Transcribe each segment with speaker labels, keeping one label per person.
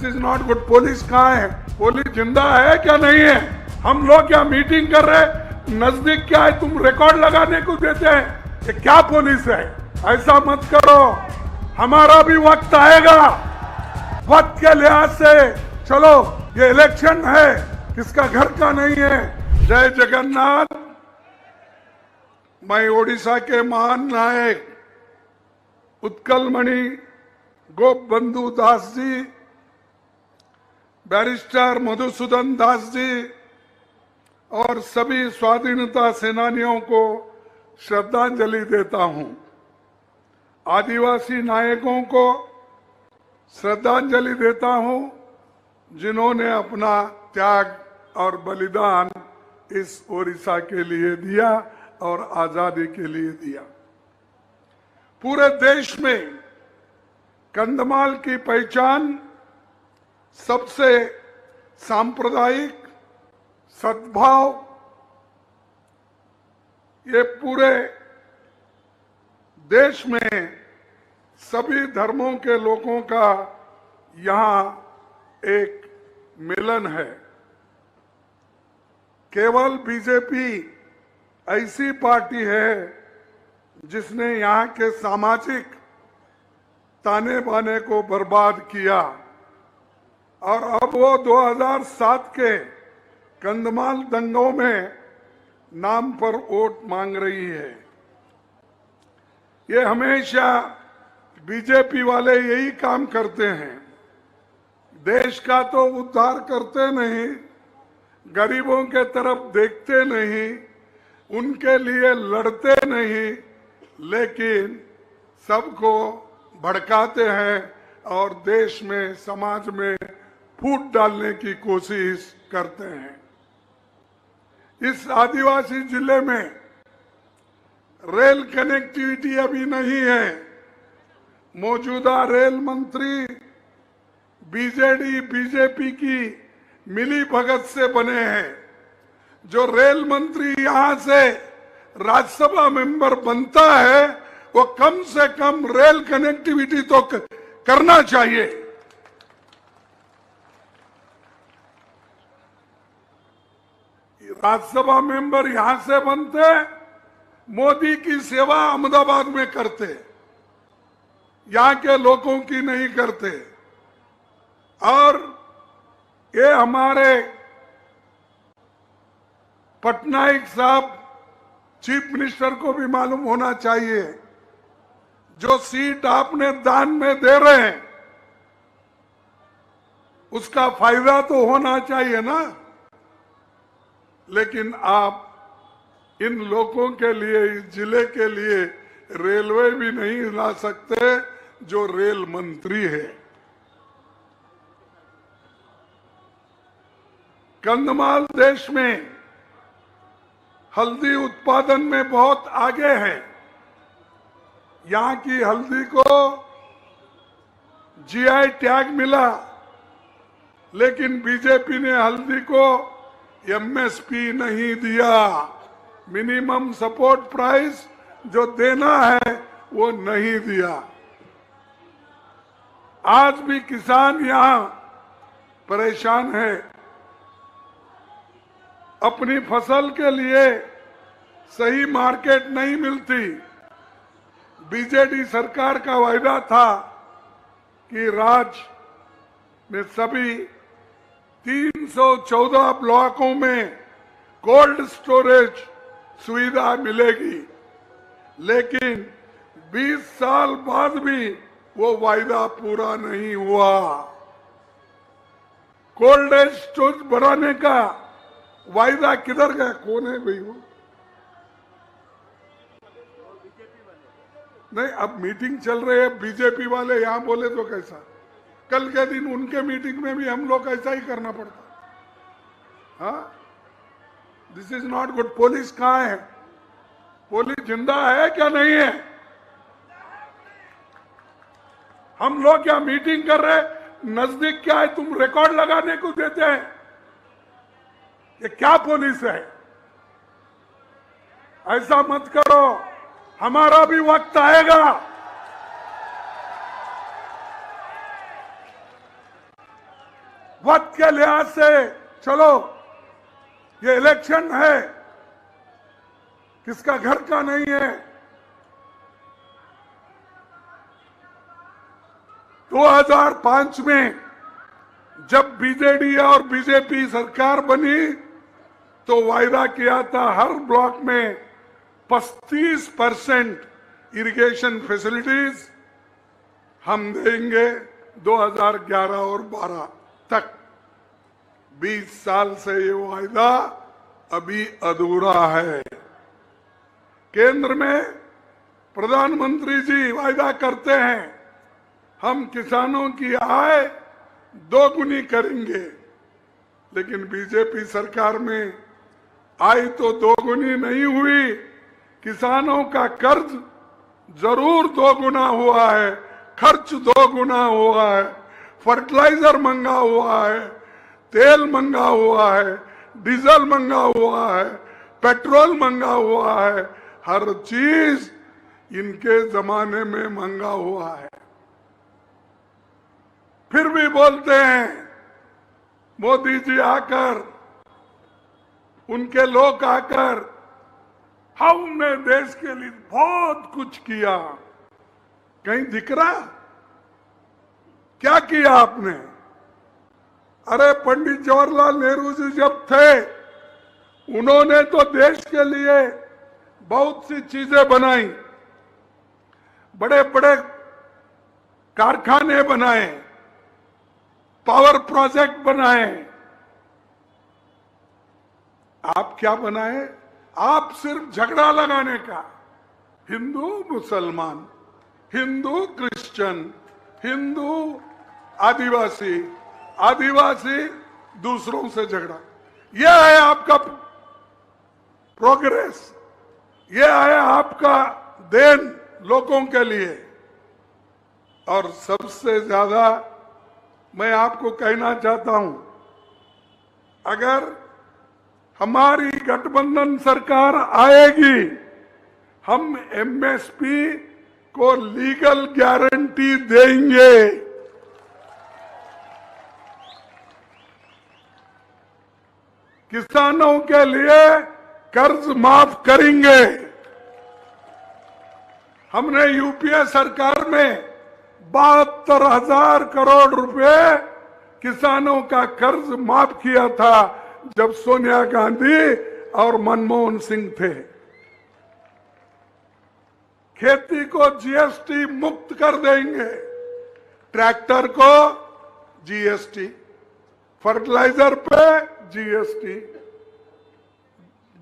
Speaker 1: This is not good. Police कहाँ है? Police जिंदा है क्या नहीं है? हम लोग क्या मीटिंग कर रहे, नजदीक क्या है, तुम रिकॉर्ड लगाने को देते हैं? ये क्या पुलिस है? ऐसा मत करो, हमारा भी वक्त आएगा। वक्त के लिहाज से चलो, ये इलेक्शन है, किसका घर का नहीं है। जय जगन्नाथ। मैं ओडिशा के महान नायक उत्कलमणि गोपबंधु दास जी, बैरिस्टर मधुसूदन दास जी और सभी स्वाधीनता सेनानियों को श्रद्धांजलि देता हूं। आदिवासी नायकों को श्रद्धांजलि देता हूं, जिन्होंने अपना त्याग और बलिदान इस ओडिशा के लिए दिया और आजादी के लिए दिया। पूरे देश में कंधमाल की पहचान सबसे सांप्रदायिक सद्भाव, ये पूरे देश में सभी धर्मों के लोगों का यहाँ एक मिलन है। केवल बीजेपी ऐसी पार्टी है जिसने यहाँ के सामाजिक ताने बाने को बर्बाद किया और अब वो 2007 के कंधमाल दंगों में नाम पर वोट मांग रही है। ये हमेशा बीजेपी वाले यही काम करते हैं। देश का तो उद्धार करते नहीं, गरीबों के तरफ देखते नहीं, उनके लिए लड़ते नहीं, लेकिन सबको भड़काते हैं और देश में, समाज में फूट डालने की कोशिश करते हैं। इस आदिवासी जिले में रेल कनेक्टिविटी अभी नहीं है। मौजूदा रेल मंत्री बीजेपी की मिली भगत से बने हैं। जो रेल मंत्री यहां से राज्यसभा मेंबर बनता है, वो कम से कम रेल कनेक्टिविटी तो करना चाहिए। राज्यसभा मेंबर यहां से बनते, मोदी की सेवा अहमदाबाद में करते, यहां के लोगों की नहीं करते। और ये हमारे पटनायक साहब चीफ मिनिस्टर को भी मालूम होना चाहिए, जो सीट आपने दान में दे रहे हैं उसका फायदा तो होना चाहिए ना। लेकिन आप इन लोगों के लिए, इस जिले के लिए रेलवे भी नहीं ला सकते जो रेल मंत्री है। कंधमाल देश में हल्दी उत्पादन में बहुत आगे है। यहाँ की हल्दी को जीआई टैग मिला, लेकिन बीजेपी ने हल्दी को एमएसपी नहीं दिया। मिनिमम सपोर्ट प्राइस जो देना है वो नहीं दिया। आज भी किसान यहाँ परेशान है। अपनी फसल के लिए सही मार्केट नहीं मिलती। बीजेडी सरकार का वायदा था कि राज्य में सभी 314 ब्लॉकों में कोल्ड स्टोरेज सुविधा मिलेगी, लेकिन 20 साल बाद भी वो वायदा पूरा नहीं हुआ। कोल्ड स्टोरेज बढ़ाने का वायदा किधर गया? कौन है भाई वो? नहीं, अब मीटिंग चल रही है, बीजेपी वाले यहां बोले तो कैसा? कल के दिन उनके मीटिंग में भी हम लोग ऐसा ही करना पड़ता। हाँ, this is not good. Police कहाँ है? पुलिस जिंदा है क्या नहीं है? हम लोग क्या मीटिंग कर रहे, नजदीक क्या है, तुम रिकॉर्ड लगाने को देते हैं? ये क्या पुलिस है? ऐसा मत करो, हमारा भी वक्त आएगा। वक्त के लिहाज से चलो ये इलेक्शन है, किसका घर का नहीं है। 2005 में जब बीजेडी और बीजेपी सरकार बनी तो वायदा किया था हर ब्लॉक में 35% इरिगेशन फैसिलिटीज हम देंगे 2011 और 12 तक। 20 साल से ये वायदा अभी अधूरा है। केंद्र में प्रधानमंत्री जी वायदा करते हैं हम किसानों की आय दोगुनी करेंगे, लेकिन बीजेपी सरकार में आय तो दोगुनी नहीं हुई, किसानों का कर्ज जरूर दोगुना हुआ है, खर्च दोगुना हुआ है, फर्टिलाइजर महंगा हुआ है, तेल महंगा हुआ है, डीजल महंगा हुआ है, पेट्रोल महंगा हुआ है, हर चीज इनके जमाने में महंगा हुआ है। फिर भी बोलते हैं मोदी जी आकर, उनके लोग आकर हमने देश के लिए बहुत कुछ किया। कहीं दिख रहा? क्या किया आपने? अरे पंडित जवाहरलाल नेहरू जी जब थे उन्होंने तो देश के लिए बहुत सी चीजें बनाई, बड़े बड़े कारखाने बनाए, पावर प्रोजेक्ट बनाए। आप क्या बनाए? आप सिर्फ झगड़ा लगाने का, हिंदू मुसलमान, हिंदू क्रिश्चियन, हिंदू आदिवासी, आदिवासी दूसरों से झगड़ा। यह है आपका प्रोग्रेस, यह है आपका देन लोगों के लिए। और सबसे ज्यादा मैं आपको कहना चाहता हूं, अगर हमारी गठबंधन सरकार आएगी, हम एमएसपी को लीगल गारंटी देंगे। किसानों के लिए कर्ज माफ करेंगे। हमने यूपीए सरकार में 72,000 करोड़ रुपए किसानों का कर्ज माफ किया था जब सोनिया गांधी और मनमोहन सिंह थे। खेती को जीएसटी मुक्त कर देंगे, ट्रैक्टर को जीएसटी, फर्टिलाइजर पे जीएसटी,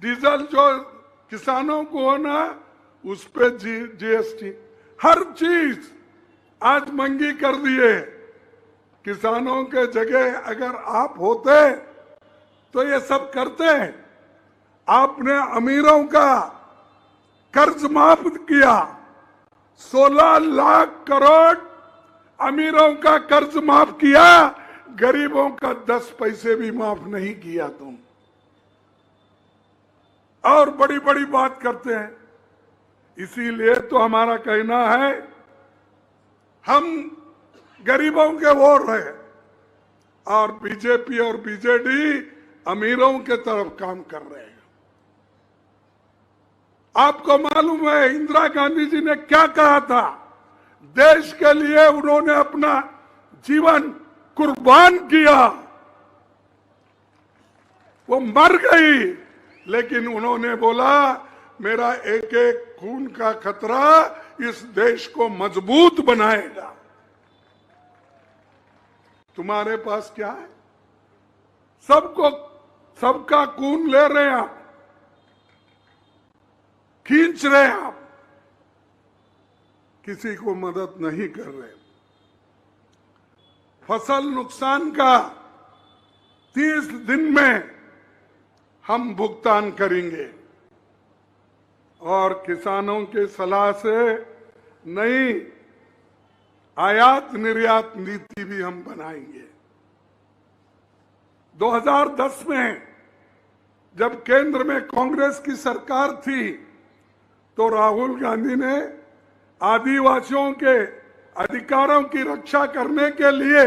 Speaker 1: डीजल जो किसानों को होना उस पे जीएसटी, हर चीज आज महंगी कर दिए। किसानों के जगह अगर आप होते तो ये सब करते हैं। आपने अमीरों का कर्ज माफ किया, 16 लाख करोड़ अमीरों का कर्ज माफ किया, गरीबों का 10 पैसे भी माफ नहीं किया तुम। और बड़ी बड़ी बात करते हैं। इसीलिए तो हमारा कहना है हम गरीबों के वोट हैं और बीजेपी और बीजेडी अमीरों के तरफ काम कर रहे हैं। आपको मालूम है इंदिरा गांधी जी ने क्या कहा था? देश के लिए उन्होंने अपना जीवन कुर्बान किया। वो मर गई, लेकिन उन्होंने बोला मेरा एक एक खून का खतरा इस देश को मजबूत बनाएगा। तुम्हारे पास क्या है? सबका खून ले रहे हैं आप, खींच रहे हैं आप, किसी को मदद नहीं कर रहे। फसल नुकसान का 30 दिन में हम भुगतान करेंगे और किसानों के सलाह से नई आयात निर्यात नीति भी हम बनाएंगे। 2010 में जब केंद्र में कांग्रेस की सरकार थी तो राहुल गांधी ने आदिवासियों के अधिकारों की रक्षा करने के लिए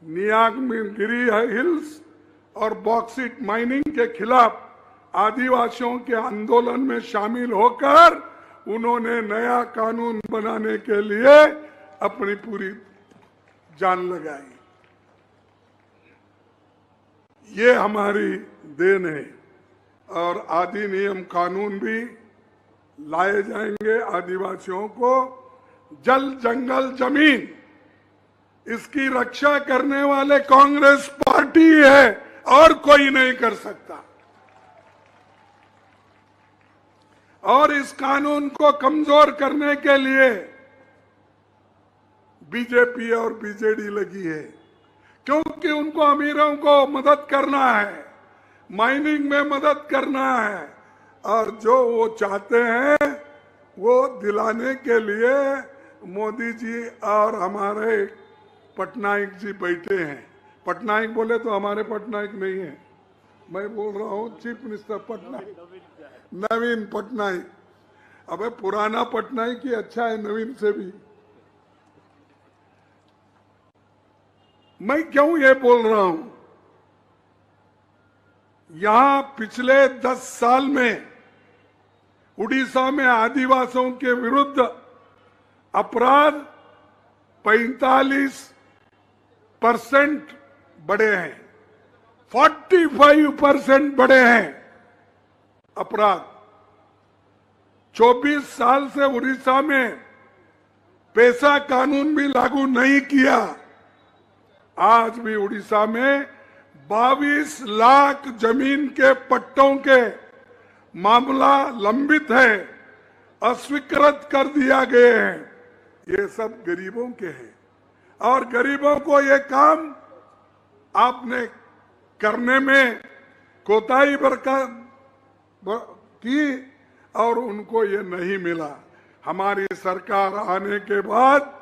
Speaker 1: नीलगिरी हिल्स और बॉक्सिट माइनिंग के खिलाफ आदिवासियों के आंदोलन में शामिल होकर उन्होंने नया कानून बनाने के लिए अपनी पूरी जान लगाई। ये हमारी देन है और अधिनियम कानून भी लाए जाएंगे। आदिवासियों को जल, जंगल, जमीन, इसकी रक्षा करने वाले कांग्रेस पार्टी है और कोई नहीं कर सकता। और इस कानून को कमजोर करने के लिए बीजेपी और बीजेडी लगी है, क्योंकि उनको अमीरों को मदद करना है, माइनिंग में मदद करना है और जो वो चाहते हैं वो दिलाने के लिए मोदी जी और हमारे पटनायक जी बैठे हैं। पटनायक बोले तो हमारे पटनायक नहीं है, मैं बोल रहा हूँ चीफ मिनिस्टर पटनायक, नवीन पटनायक। अबे पुराना पटनायक ही अच्छा है नवीन से भी। मैं क्यों ये बोल रहा हूं? यहां पिछले 10 साल में उड़ीसा में आदिवासियों के विरुद्ध अपराध 45% बढ़े हैं, 45% बढ़े हैं अपराध। 24 साल से उड़ीसा में पैसा कानून भी लागू नहीं किया। आज भी उड़ीसा में 22 लाख जमीन के पट्टों के मामला लंबित है, अस्वीकृत कर दिया गए हैं। ये सब गरीबों के हैं और गरीबों को ये काम आपने करने में कोताही की और उनको ये नहीं मिला। हमारी सरकार आने के बाद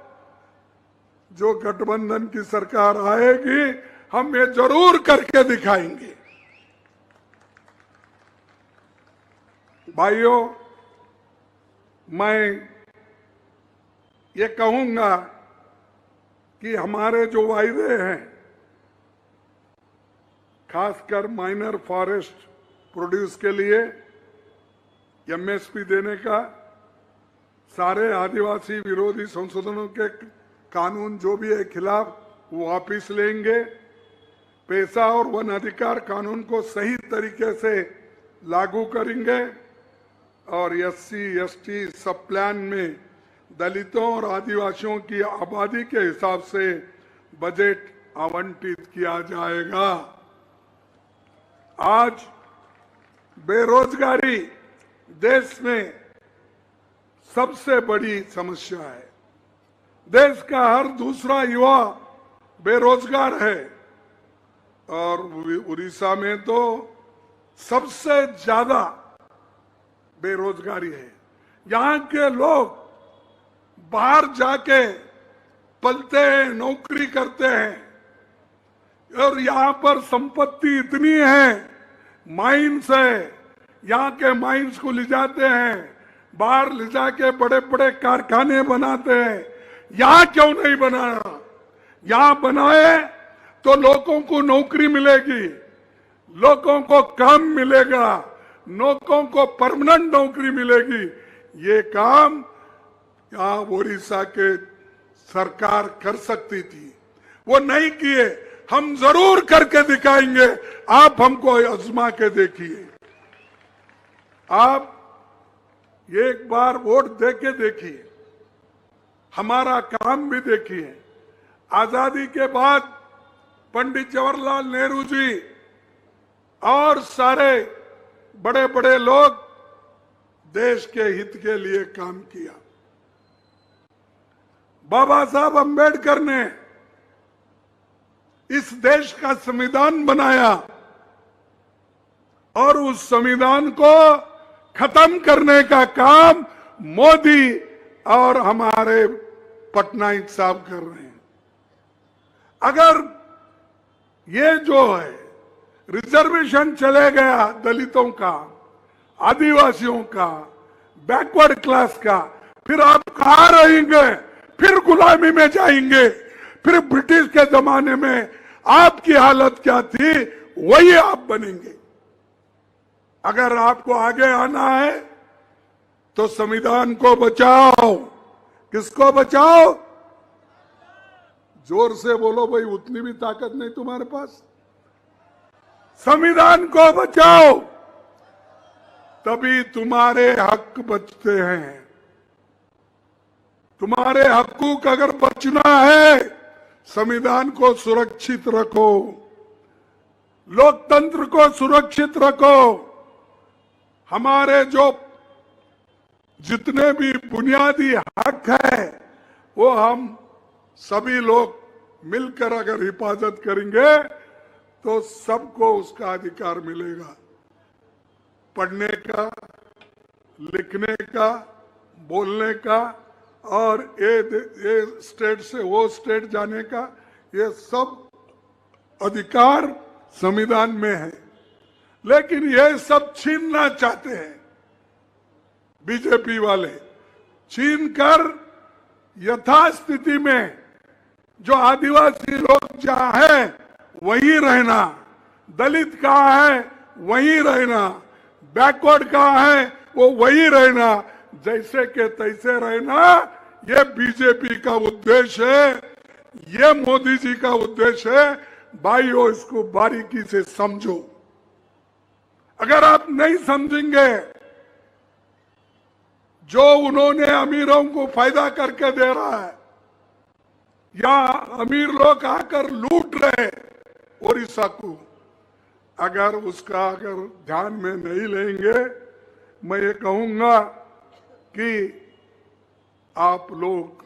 Speaker 1: जो गठबंधन की सरकार आएगी, हम ये जरूर करके दिखाएंगे। भाइयों, मैं ये कहूंगा कि हमारे जो वायदे हैं, खासकर माइनर फॉरेस्ट प्रोड्यूस के लिए एमएसपी देने का, सारे आदिवासी विरोधी संशोधनों के कानून जो भी है खिलाफ वो वापिस लेंगे। पैसा और वन अधिकार कानून को सही तरीके से लागू करेंगे और एससी एसटी सब प्लान में दलितों और आदिवासियों की आबादी के हिसाब से बजट आवंटित किया जाएगा। आज बेरोजगारी देश में सबसे बड़ी समस्या है। देश का हर दूसरा युवा बेरोजगार है और उड़ीसा में तो सबसे ज्यादा बेरोजगारी है। यहाँ के लोग बाहर जाके पलते हैं, नौकरी करते हैं और यहाँ पर संपत्ति इतनी है, माइंस है, यहाँ के माइंस को ले जाते हैं, बाहर ले जाके बड़े बड़े कारखाने बनाते हैं। यहाँ क्यों नहीं बनाना? यहाँ बनाए तो लोगों को नौकरी मिलेगी, लोगों को काम मिलेगा, लोगों को परमानेंट नौकरी मिलेगी। ये काम यहाँ उड़ीसा के सरकार कर सकती थी, वो नहीं किए। हम जरूर करके दिखाएंगे, आप हमको आजमा के देखिए। आप एक बार वोट दे के देखिए, हमारा काम भी देखिए। आजादी के बाद पंडित जवाहरलाल नेहरू जी और सारे बड़े बड़े लोग देश के हित के लिए काम किया। बाबा साहब अंबेडकर ने इस देश का संविधान बनाया और उस संविधान को खत्म करने का काम मोदी और हमारे पटनायक साहब कर रहे हैं। अगर ये जो है रिजर्वेशन चले गया दलितों का, आदिवासियों का, बैकवर्ड क्लास का, फिर आप कहां रहेंगे? फिर गुलामी में जाएंगे, फिर ब्रिटिश के जमाने में आपकी हालत क्या थी वही आप बनेंगे। अगर आपको आगे आना है तो संविधान को बचाओ। किसको बचाओ? जोर से बोलो भाई, उतनी भी ताकत नहीं तुम्हारे पास। संविधान को बचाओ, तभी तुम्हारे हक बचते हैं। तुम्हारे हकूक अगर बचना है, संविधान को सुरक्षित रखो, लोकतंत्र को सुरक्षित रखो। हमारे जो जितने भी बुनियादी हक है वो हम सभी लोग मिलकर अगर हिफाजत करेंगे तो सबको उसका अधिकार मिलेगा। पढ़ने का, लिखने का, बोलने का और ये स्टेट से वो स्टेट जाने का, ये सब अधिकार संविधान में है। लेकिन ये सब छीनना चाहते हैं बीजेपी वाले। छीन कर यथास्थिति में जो आदिवासी लोग जहां है वही रहना, दलित कहाँ है वही रहना, बैकवर्ड कहाँ है वो वही रहना, जैसे के तैसे रहना, ये बीजेपी का उद्देश्य है, ये मोदी जी का उद्देश्य है। भाइयों, इसको बारीकी से समझो। अगर आप नहीं समझेंगे, जो उन्होंने अमीरों को फायदा करके दे रहा है या अमीर लोग आकर लूट रहे ओडिशा को, अगर उसका ध्यान में नहीं लेंगे, मैं ये कहूंगा कि आप लोग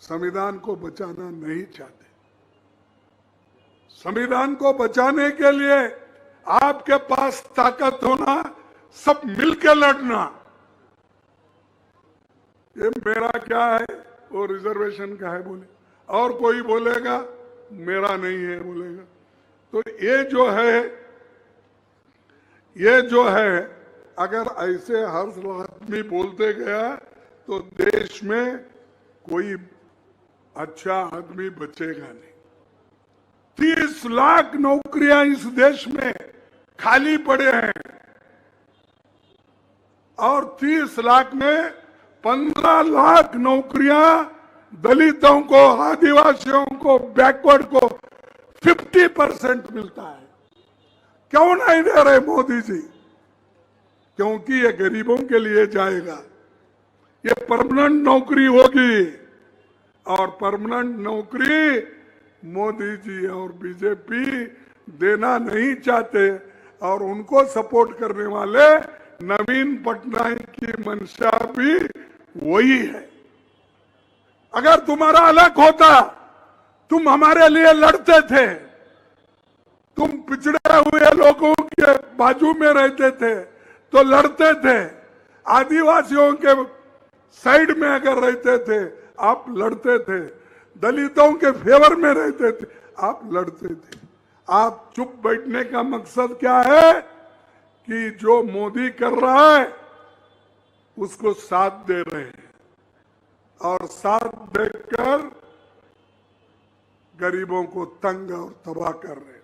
Speaker 1: संविधान को बचाना नहीं चाहते। संविधान को बचाने के लिए आपके पास ताकत होना, सब मिलकर लड़ना। ये मेरा क्या है, वो रिजर्वेशन का है बोले, और कोई बोलेगा मेरा नहीं है बोलेगा। तो ये जो है अगर ऐसे हर आदमी बोलते गया तो देश में कोई अच्छा आदमी बचेगा नहीं। 30 लाख नौकरियां इस देश में खाली पड़े हैं और 30 लाख में 15 लाख नौकरियां दलितों को, आदिवासियों को, बैकवर्ड को 50% मिलता है। क्यों नहीं दे रहे मोदी जी? क्योंकि ये गरीबों के लिए जाएगा, ये परमानेंट नौकरी होगी और परमानेंट नौकरी मोदी जी और बीजेपी देना नहीं चाहते और उनको सपोर्ट करने वाले नवीन पटनायक की मंशा भी वही है। अगर तुम्हारा अलग होता, तुम हमारे लिए लड़ते थे, तुम पिछड़े हुए लोगों के बाजू में रहते थे तो लड़ते थे, आदिवासियों के साइड में अगर रहते थे आप लड़ते थे, दलितों के फेवर में रहते थे आप लड़ते थे। आप चुप बैठने का मकसद क्या है कि जो मोदी कर रहा है उसको साथ दे रहे हैं और साथ देकर गरीबों को तंग और तबाह कर रहे हैं।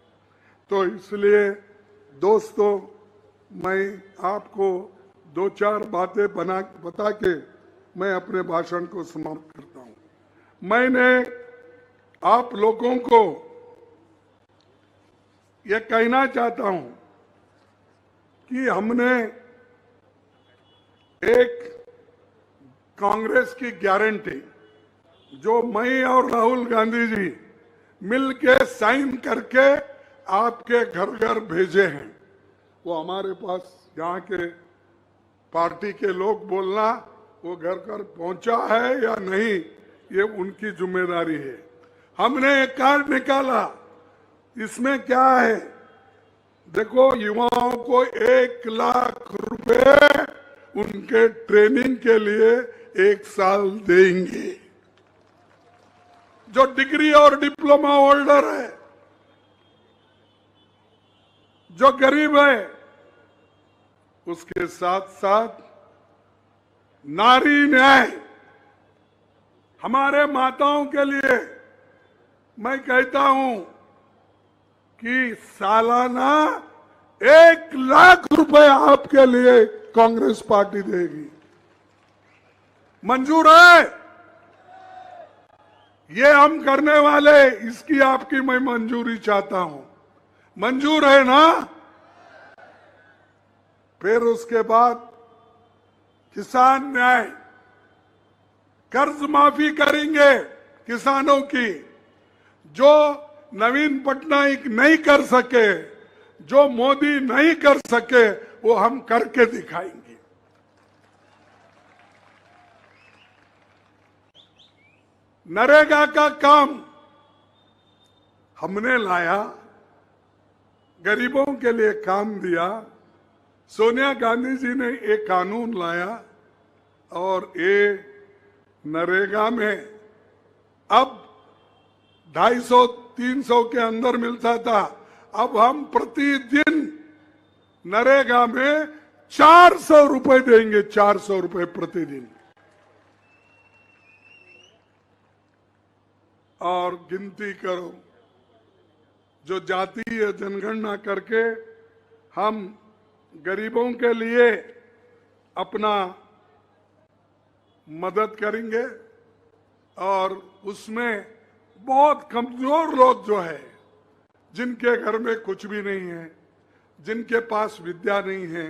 Speaker 1: तो इसलिए दोस्तों, मैं आपको 2-4 बातें बता के मैं अपने भाषण को समाप्त करता हूं। मैंने आप लोगों को यह कहना चाहता हूं कि हमने एक कांग्रेस की गारंटी जो मैं और राहुल गांधी जी मिलके साइन करके आपके घर घर भेजे हैं, वो हमारे पास यहाँ के पार्टी के लोग बोलना वो घर घर पहुंचा है या नहीं, ये उनकी जिम्मेदारी है। हमने एक कार्ड निकाला, इसमें क्या है देखो, युवाओं को 1 लाख रुपए उनके ट्रेनिंग के लिए 1 साल देंगे। जो डिग्री और डिप्लोमा होल्डर है, जो गरीब है, उसके साथ साथ नारी न्याय, हमारे माताओं के लिए मैं कहता हूं कि सालाना 1,00,000 रुपए आपके लिए कांग्रेस पार्टी देगी। मंजूर है? ये हम करने वाले, इसकी आपकी मैं मंजूरी चाहता हूं। मंजूर है ना? फिर उसके बाद किसान न्याय, कर्ज माफी करेंगे किसानों की। जो नवीन पटनायक नहीं कर सके, जो मोदी नहीं कर सके, वो हम करके दिखाएंगे। नरेगा का काम हमने लाया, गरीबों के लिए काम दिया। सोनिया गांधी जी ने एक कानून लाया और ये नरेगा में अब 250-300 के अंदर मिलता था। अब हम प्रतिदिन नरेगा में 400 रुपए देंगे, 400 रुपए प्रतिदिन। और गिनती करो, जो जातीय जनगणना करके हम गरीबों के लिए अपना मदद करेंगे। और उसमें बहुत कमजोर लोग जो है, जिनके घर में कुछ भी नहीं है, जिनके पास विद्या नहीं है,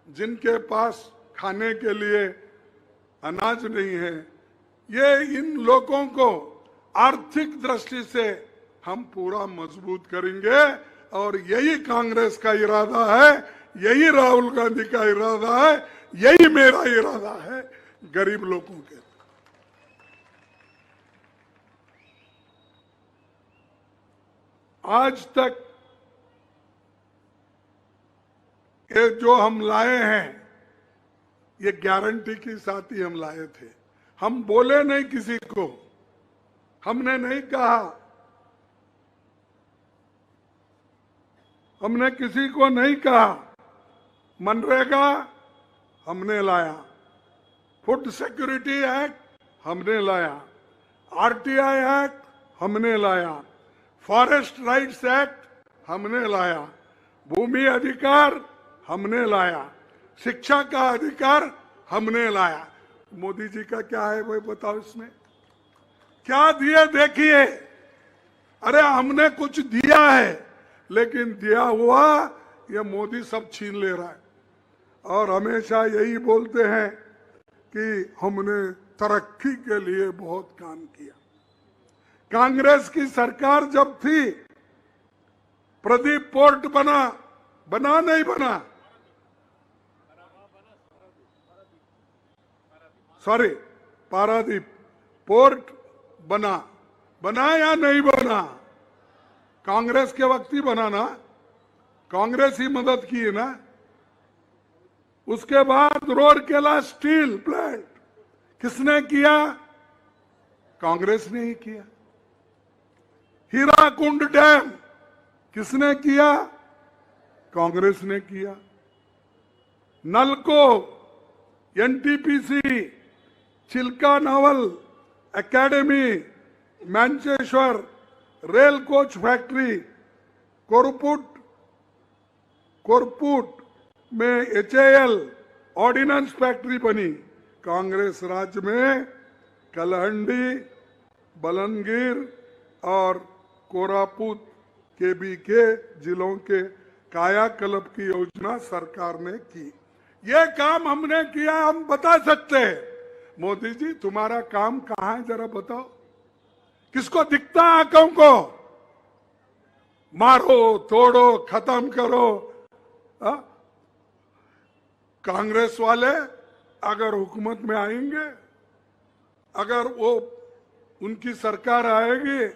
Speaker 1: जिनके पास खाने के लिए अनाज नहीं है, ये इन लोगों को आर्थिक दृष्टि से हम पूरा मजबूत करेंगे। और यही कांग्रेस का इरादा है, यही राहुल गांधी का इरादा है, यही मेरा इरादा है गरीब लोगों के। आज तक ये जो हम लाए हैं, ये गारंटी के साथ ही हम लाए थे। हम बोले नहीं किसी को, हमने नहीं कहा, हमने किसी को नहीं कहा। मनरेगा हमने लाया, फूड सिक्योरिटी एक्ट हमने लाया, आरटीआई एक्ट हमने लाया, फॉरेस्ट राइट्स एक्ट हमने लाया, भूमि अधिकार हमने लाया, शिक्षा का अधिकार हमने लाया। मोदी जी का क्या है वो बताओ, इसमें क्या दिए देखिए। अरे हमने कुछ दिया है, लेकिन दिया हुआ ये मोदी सब छीन ले रहा है। और हमेशा यही बोलते हैं कि हमने तरक्की के लिए बहुत काम किया। कांग्रेस की सरकार जब थी, प्रदीप पोर्ट बना नहीं बना, सॉरी पारादीप पोर्ट बना या नहीं बना? कांग्रेस के वक्त ही बना ना, कांग्रेस ही मदद की है ना। उसके बाद रूरकेला स्टील प्लांट किसने किया? कांग्रेस ने ही किया। हीराकुंड डैम किसने किया? कांग्रेस ने किया। NALCO, NTPC, Chilka naval academy, Mancheswar rail coach factory, Koraput में एचएएल ऑर्डिनेंस फैक्ट्री बनी। कांग्रेस राज्य में कलहंडी, बलनगिर और कोरापुट के जिलों के कायाकल्प की योजना सरकार ने की। ये काम हमने किया, हम बता सकते हैं। मोदी जी तुम्हारा काम कहां है, जरा बताओ। किसको दिखता है आंखों को? मारो तोड़ो खत्म करो। कांग्रेस वाले अगर हुकूमत में आएंगे, अगर वो उनकी सरकार आएगी,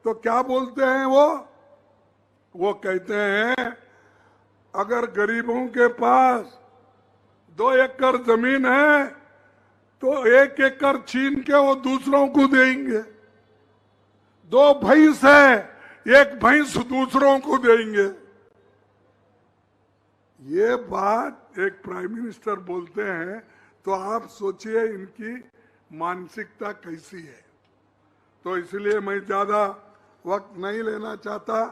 Speaker 1: तो क्या बोलते हैं वो कहते हैं अगर गरीबों के पास 2 एकड़ जमीन है तो 1 एकड़ छीन के वो दूसरों को देंगे। 2 भैंस है, 1 भैंस दूसरों को देंगे। ये बात एक प्राइम मिनिस्टर बोलते हैं, तो आप सोचिए इनकी मानसिकता कैसी है। तो इसलिए मैं ज्यादा वक्त नहीं लेना चाहता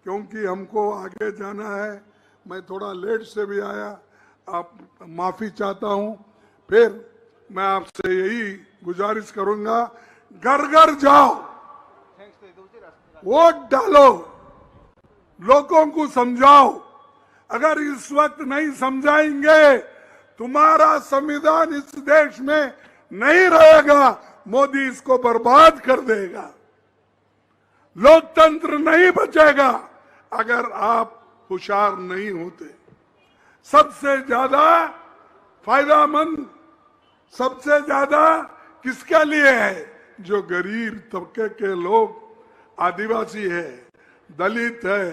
Speaker 1: क्योंकि हमको आगे जाना है। मैं थोड़ा लेट से भी आया, आप माफ़ी चाहता हूँ। फिर मैं आपसे यही गुजारिश करूँगा, घर घर जाओ, वोट डालो, लोगों को समझाओ। अगर इस वक्त नहीं समझाएंगे तुम्हारा संविधान इस देश में नहीं रहेगा, मोदी इसको बर्बाद कर देगा। लोकतंत्र नहीं बचेगा अगर आप होशियार नहीं होते। सबसे ज्यादा फायदेमंद सबसे ज्यादा किसके लिए है? जो गरीब तबके के लोग, आदिवासी है, दलित है,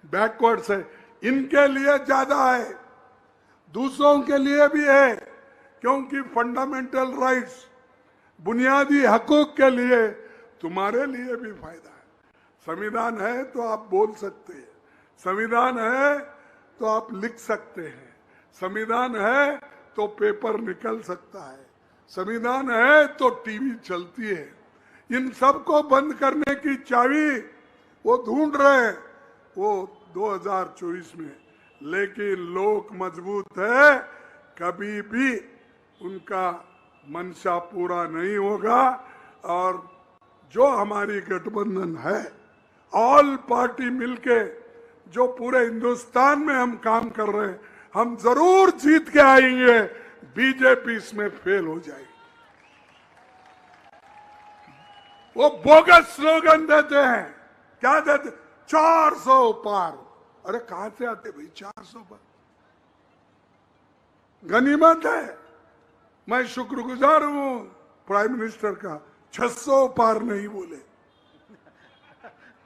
Speaker 1: बैकवर्ड्स है, इनके लिए ज्यादा है। दूसरों के लिए भी है, क्योंकि फंडामेंटल राइट्स, बुनियादी हकूक के लिए तुम्हारे लिए भी फायदा है। संविधान है तो आप बोल सकते हैं, संविधान है तो आप लिख सकते हैं, संविधान है तो पेपर निकल सकता है, संविधान है तो टीवी चलती है। इन सब को बंद करने की चाबी वो ढूंढ रहे हैं, वो 2024 में। लेकिन लोग मजबूत है, कभी भी उनका मंशा पूरा नहीं होगा। और जो हमारी गठबंधन है, ऑल पार्टी मिलके जो पूरे हिंदुस्तान में हम काम कर रहे हैं, हम जरूर जीत के आएंगे। बीजेपी इसमें फेल हो जाएगी। वो बोगस स्लोगन देते हैं, क्या देते? 400 पार। अरे कहां से आते भाई 400 पार? गनीमत है। मैं शुक्रगुजार हूं प्राइम मिनिस्टर का, 600 पार नहीं बोले,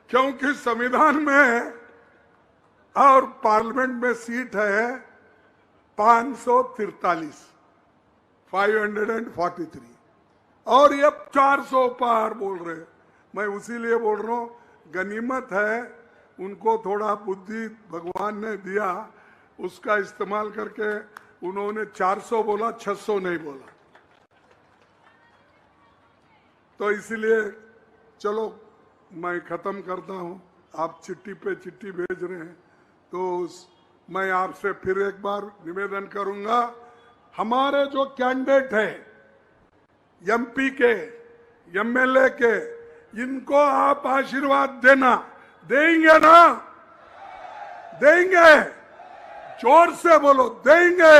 Speaker 1: क्योंकि संविधान में और पार्लियामेंट में सीट है 543, 543, और ये 400 पार बोल रहे। मैं उसीलिए बोल रहा हूं, गनीमत है, उनको थोड़ा बुद्धि भगवान ने दिया, उसका इस्तेमाल करके उन्होंने 400 बोला, 600 नहीं बोला। तो इसलिए चलो मैं खत्म करता हूं। आप चिट्ठी पे चिट्ठी भेज रहे हैं, तो मैं आपसे फिर एक बार निवेदन करूंगा, हमारे जो कैंडिडेट है एमपी के, एमएलए के, इनको आप आशीर्वाद देना। देंगे ना? देंगे? जोर से बोलो, देंगे।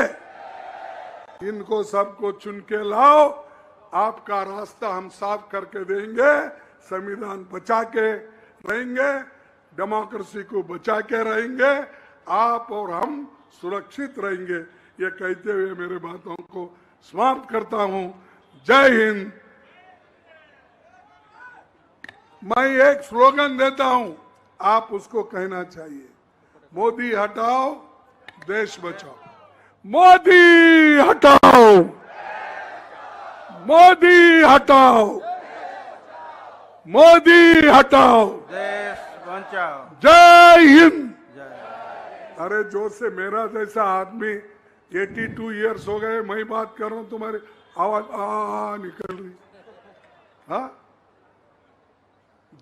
Speaker 1: इनको सबको चुन के लाओ, आपका रास्ता हम साफ करके देंगे। संविधान बचा के रहेंगे, डेमोक्रेसी को बचा के रहेंगे, आप और हम सुरक्षित रहेंगे। ये कहते हुए मेरे बातों को समाप्त करता हूं। जय हिंद। मैं एक स्लोगन देता हूं, आप उसको कहना चाहिए, मोदी हटाओ देश बचाओ। मोदी हटाओ, मोदी हटाओ, मोदी हटाओ, देश बचाओ। जय हिंद। अरे जोर से, मेरा जैसा आदमी 82 इयर्स हो गए, मैं बात कर रहा हूं, तुम्हारी आवाज निकल रही। हाँ,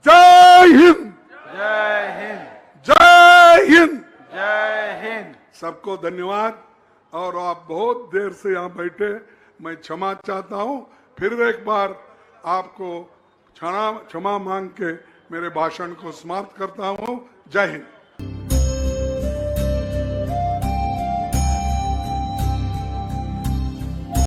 Speaker 1: जय हिंद,
Speaker 2: जय हिंद,
Speaker 1: जय हिंद,
Speaker 2: जय हिंद।
Speaker 1: सबको धन्यवाद। और आप बहुत देर से यहाँ बैठे, मैं क्षमा चाहता हूँ। फिर एक बार आपको क्षमा मांग के मेरे भाषण को समाप्त करता हूँ। जय हिंद।